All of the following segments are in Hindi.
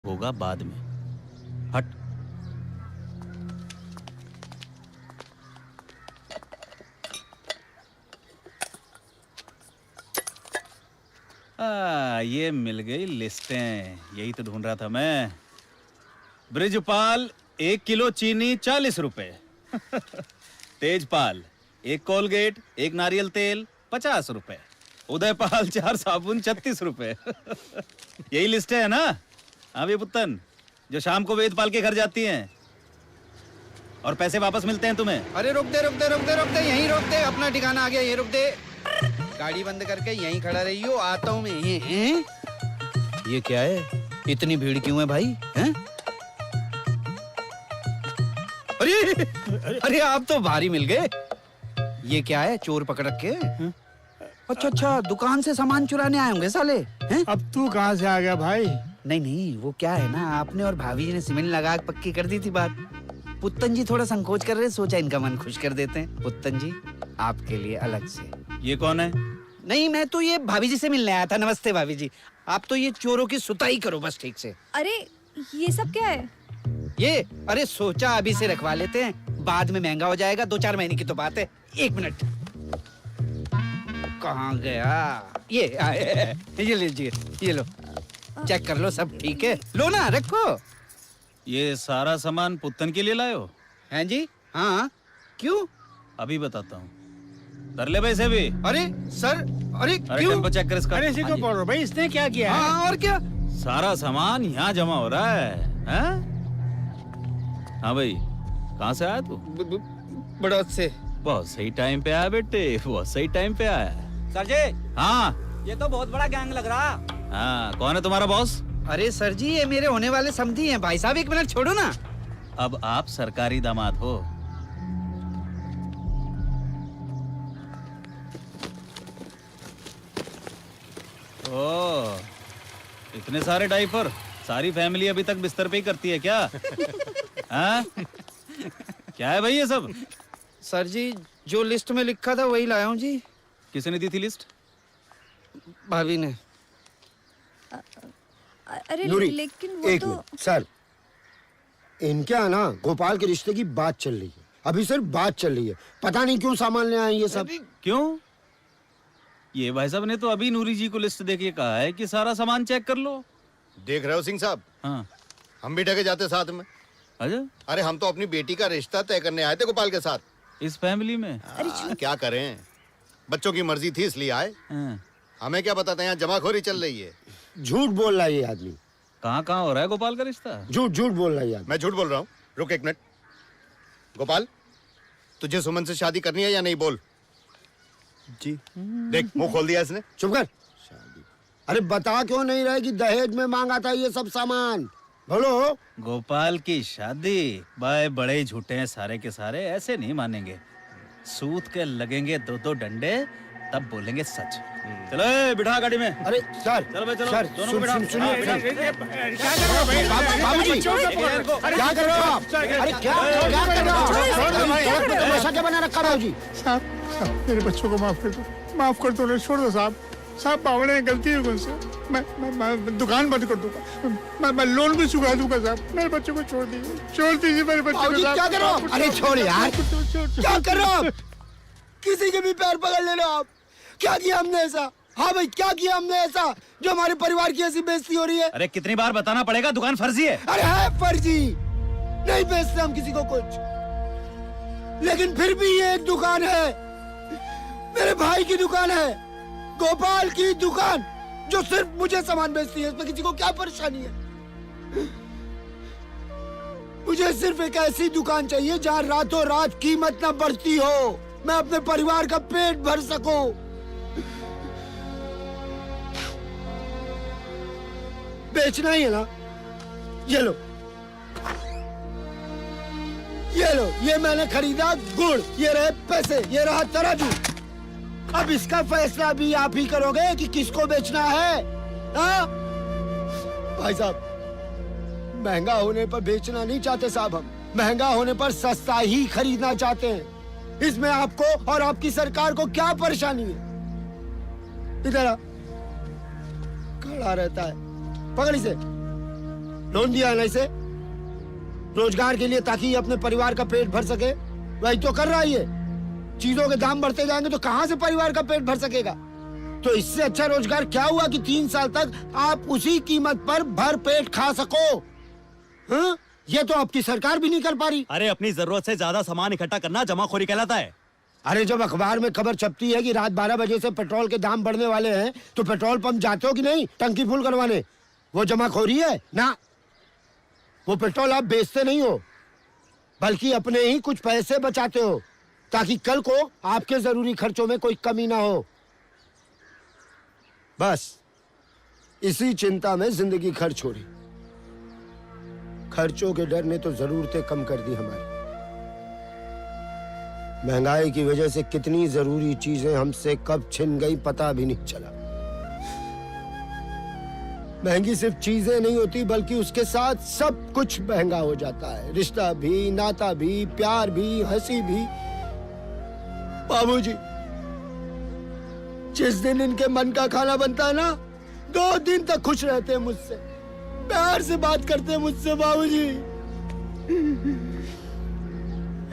होगा बाद में। हट। ये मिल गई लिस्टें, यही तो ढूंढ रहा था मैं। ब्रिजपाल 1 किलो चीनी 40 रुपए। तेजपाल 1 कोलगेट 1 नारियल तेल 50 रुपए। उदयपाल 4 साबुन 36 रुपए। यही लिस्ट है ना? हाँ भी पुत्तन, जो शाम को वेदपाल के घर जाती हैं और पैसे वापस मिलते हैं तुम्हें। अरे रुक दे रुक दे रुक दे रुक दे, यहीं रोक दे, अपना ठिकाना आ गया, ये रुक दे। गाड़ी बंद करके यहीं खड़ा रही हो, आता हूँ मैं। ये क्या है? इतनी भीड़ क्यों है भाई? हैं? अरे आप तो भारी मिल गए। ये क्या है, चोर पकड़ रखे? अच्छा अच्छा, दुकान से सामान चुराने आए होंगे साले। हैं? अब तू कहाँ से आ गया भाई? नहीं नहीं, वो क्या है ना, आपने और भाभी जी ने सीमेंट लगा के पक्की कर दी थी बात। पुत्तन जी थोड़ा संकोच कर रहे, सोचा इनका मन खुश कर देते हैं। पुत्तन जी आपके लिए अलग से। ये कौन है? नहीं, मैं तो ये भाभी जी से मिलने आया था। नमस्ते भाभी जी। आप तो ये चोरों की सुताई करो बस ठीक से। अरे ये सब क्या है? ये अरे सोचा अभी से रखवा लेते हैं, बाद में महंगा हो जाएगा। 2-4 महीने की तो बात है। 1 मिनट, कहाँ गया ये लीजिए, ये लो, चेक कर लो, सब ठीक है। लो ना, रखो। ये सारा सामान पुत्तन के लिए लाए हो? हैं जी? हाँ, क्यों? अभी बताता हूँ, कर ले पैसे भी। अरे सर, अरे अरे क्यों? टेम्पो चेक कर इसका। अरे इसी हाँ को जी। बोल रहा भाई, इसने क्या किया है? हाँ, और क्या? सारा सामान यहाँ जमा हो रहा है, हैं? हाँ भाई, कहाँ से आया तू? बड़ौद से। बहुत सही टाइम पे आया बेटे, बहुत सही टाइम पे आया। सर जी, हाँ ये तो बहुत बड़ा गैंग लग रहा। हाँ, कौन है तुम्हारा बॉस? अरे सर जी, ये मेरे होने वाले समधी हैं। भाई साहब 1 मिनट छोड़ो ना। अब आप सरकारी दामाद हो। ओह, इतने सारे डायपर, सारी फैमिली अभी तक बिस्तर पे ही करती है क्या? हाँ? क्या है भाई ये सब? सर जी, जो लिस्ट में लिखा था वही लाया हूँ जी। किसने दी थी लिस्ट? भाभी ने। अरे नूरी, लेकिन वो एक तो मिनट सर, इनके यहाँ ना गोपाल के रिश्ते की बात चल रही है। अभी सिर्फ बात चल रही है, पता नहीं क्यों सामान ले आए ये सब। क्यों? ये भाई साहब ने तो अभी नूरी जी को लिस्ट देके कहा है कि सारा सामान चेक कर लो। देख रहे हो सिंह साहब, हाँ, हम भी ढके जाते साथ में। अच्छा, अरे हम तो अपनी बेटी का रिश्ता तय करने आए थे गोपाल के साथ। इस फैमिली में? क्या करें, बच्चों की मर्जी थी इसलिए आए। हाँ। हमें क्या बताते हैं, यहाँ जमाखोरी चल रही है। झूठ बोल रहा है ये आदमी, कहाँ हो रहा है गोपाल का रिश्ता? झूठ झूठ बोल रहा है ये आदमी। मैं झूठ बोल रहा हूँ? रुक 1 मिनट। गोपाल, तुझे सुमन से शादी करनी है या नहीं, बोल। जी देख, मुंह खोल दिया इसने। चुप कर। अरे बता क्यों नहीं रहे कि दहेज में मांगा था ये सब सामान? बोलो। गोपाल की शादी? भाई बड़े ही झूठे हैं सारे के सारे, ऐसे नहीं मानेंगे। सूत के लगेंगे 2-2 डंडे, तब बोलेंगे सच। चलो ए, बिठा गाड़ी में। अरे सर, चलो भाई, चलो। सर, दोनों को बिठा। सुनिए। क्या कर रहे हो भाई? बाबूजी, क्या कर रहे हो आप? अरे क्या कर रहे हो? तमाशा क्या बना रखा बाबूजी? साहब, मेरे बच्चों को माफ कर दो, माफ कर दो, छोड़ दो साहब। साहब बावड़े, गलती है मुझसे। मैं दुकान बंद कर दूंगा, मैं लोन भी चुका दूंगा साहब। मेरे बच्चों को छोड़ दीजिए मेरे बच्चों को। बाबूजी क्या कर रहे हो? अरे छोड़ यार, क्या कर रहे हो आप? किसी के भी पैर पकड़ ले लो आप। क्या किया हमने ऐसा? हाँ भाई, क्या किया हमने ऐसा जो हमारे परिवार की ऐसी बेइज्जती हो रही है? अरे कितनी बार बताना पड़ेगा, दुकान फर्जी है। अरे है फर्जी, नहीं बेचते हम किसी को कुछ, लेकिन फिर भी ये एक दुकान है, मेरे भाई की दुकान है, गोपाल की दुकान, जो सिर्फ मुझे सामान बेचती है। इसमें किसी को क्या परेशानी है? मुझे सिर्फ एक ऐसी दुकान चाहिए जहाँ रातों रात कीमत ना बढ़ती हो, मैं अपने परिवार का पेट भर सकूं। बेचना ही है ना? ये लो, ये मैंने खरीदा गुड़, ये रहे पैसे, ये रहा तराजू। अब इसका फैसला भी आप ही करोगे कि किसको बेचना है। हाँ? भाई साहब, महंगा होने पर बेचना नहीं चाहते साहब, हम महंगा होने पर सस्ता ही खरीदना चाहते हैं। इसमें आपको और आपकी सरकार को क्या परेशानी है? इधर आ, खड़ा रहता है, पकड़ इसे, लोन दिया है ना इसे रोजगार के लिए, ताकि ये अपने परिवार का पेट भर सके। वही तो कर रहा है ये। चीजों के दाम बढ़ते जाएंगे तो कहां से परिवार का पेट भर सकेगा? तो इससे अच्छा रोजगार क्या हुआ कि 3 साल तक आप उसी कीमत पर भर पेट खा सको? हाँ? ये तो आपकी सरकार भी नहीं कर पा रही। अरे अपनी जरूरत से ज्यादा सामान इकट्ठा करना जमाखोरी कहलाता है। अरे जब अखबार में खबर छपती है कि रात 12 बजे से पेट्रोल के दाम बढ़ने वाले हैं, तो पेट्रोल पंप जाते हो कि नहीं टंकी फुल करवाने? वो जमाखोरी है ना? वो पेट्रोल आप बेचते नहीं हो, बल्कि अपने ही कुछ पैसे बचाते हो, ताकि कल को आपके जरूरी खर्चों में कोई कमी ना हो। बस इसी चिंता में जिंदगी खर्च हो रही। खर्चों के डर ने तो जरूरतें कम कर दी हमारी। महंगाई की वजह से कितनी जरूरी चीजें हमसे कब छिन गई पता भी नहीं चला। महंगी सिर्फ चीजें नहीं होती, बल्कि उसके साथ सब कुछ महंगा हो जाता है। रिश्ता भी, नाता भी, प्यार भी, हंसी भी। बाबूजी, जिस दिन इनके मन का खाना बनता है ना, 2 दिन तक खुश रहते हैं मुझसे, प्यार से बात करते हैं मुझसे। बाबूजी,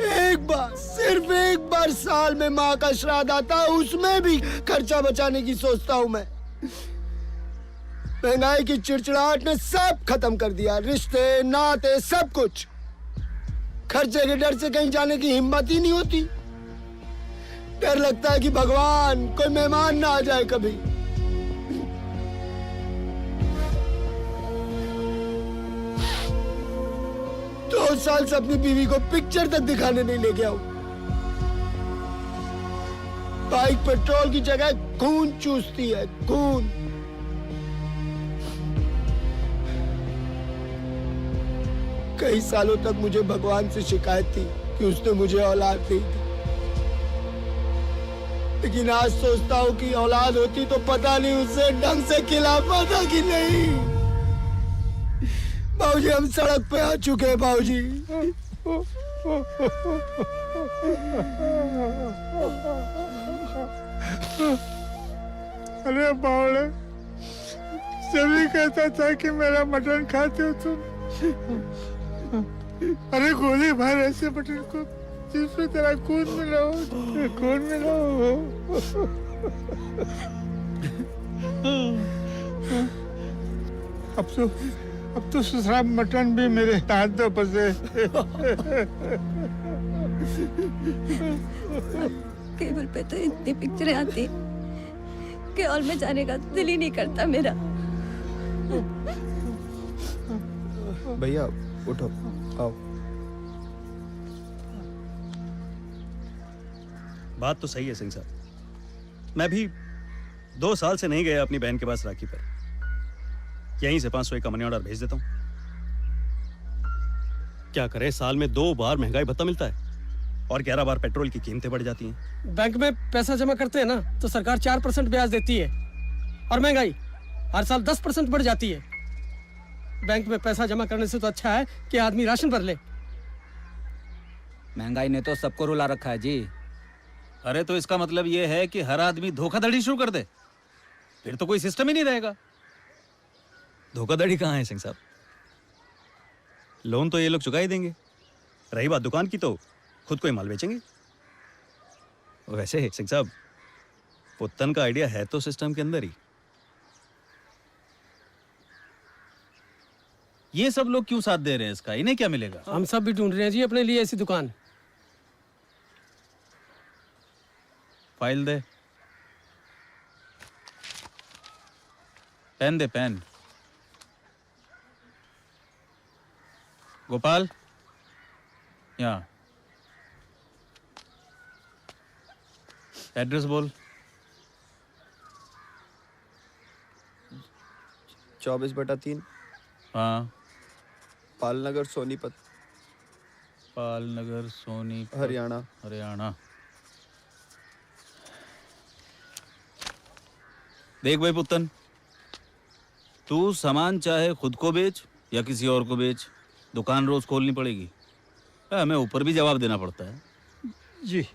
एक बार, सिर्फ एक बार साल में माँ का श्राद्ध आता है, उसमें भी खर्चा बचाने की सोचता हूँ मैं। महंगाई की चिड़चिड़ाहट ने सब खत्म कर दिया, रिश्ते, नाते, सब कुछ। खर्चे के डर से कहीं जाने की हिम्मत ही नहीं होती। डर लगता है कि भगवान कोई मेहमान ना आ जाए कभी। दो साल से अपनी बीवी को पिक्चर तक दिखाने नहीं ले गया हूं। बाइक पेट्रोल की जगह खून चूसती है, खून। कई सालों तक मुझे भगवान से शिकायत थी कि उसने मुझे औलाद नहीं दी, लेकिन आज सोचता हूँ कि औलाद होती तो पता नहीं उसे ढंग से खिला पाता कि नहीं। बाबूजी, हम सड़क पे आ चुके हैं बाबूजी। अरे बावड़े, सभी कहता था कि मेरा मटन खाते हो तुम। अरे गोली मार ऐसे मटन को जिसमें तेरा खून मिला हो, खून मिला हो। अब तो ससुराल मटन भी मेरे हाथों बसे। केबल पे तो इतनी पिक्चरें आती कि हॉल में जाने का दिल ही नहीं करता मेरा। भैया उठो, आओ। बात तो सही है सिंह साहब। मैं भी 2 साल से नहीं गया अपनी बहन के पास राखी पर। यहीं से 500 का मनी ऑर्डर भेज देता हूँ। क्या करे, साल में 2 बार महंगाई भत्ता मिलता है और 11 बार पेट्रोल की कीमतें बढ़ जाती हैं। बैंक में पैसा जमा करते हैं ना, तो सरकार 4% ब्याज देती है और महंगाई हर साल 10% बढ़ जाती है। बैंक में पैसा जमा करने से तो अच्छा है कि आदमी राशन भर ले। महंगाई ने तो सबको रुला रखा है जी। अरे तो इसका मतलब ये है कि हर आदमी धोखाधड़ी शुरू कर दे, फिर तो कोई सिस्टम ही नहीं रहेगा। धोखाधड़ी कहाँ है सिंह साहब? लोन तो ये लोग चुका ही देंगे। रही बात दुकान की, तो खुद को ही माल बेचेंगे। वैसे सिंह साहब, पुत्तन का आइडिया है तो सिस्टम के अंदर ही। ये सब लोग क्यों साथ दे रहे हैं इसका? इन्हें क्या मिलेगा? हम सब भी ढूंढ रहे हैं जी अपने लिए ऐसी दुकान। फाइल दे, पेन दे, पेन। गोपाल, यहाँ एड्रेस बोल। 24/3 हाँ, पालनगर सोनीपत, पालनगर सोनीपत, हरियाणा। हरियाणा। देख भाई पुत्तन, तू सामान चाहे खुद को बेच या किसी और को बेच, दुकान रोज खोलनी पड़ेगी। हमें ऊपर भी जवाब देना पड़ता है। जी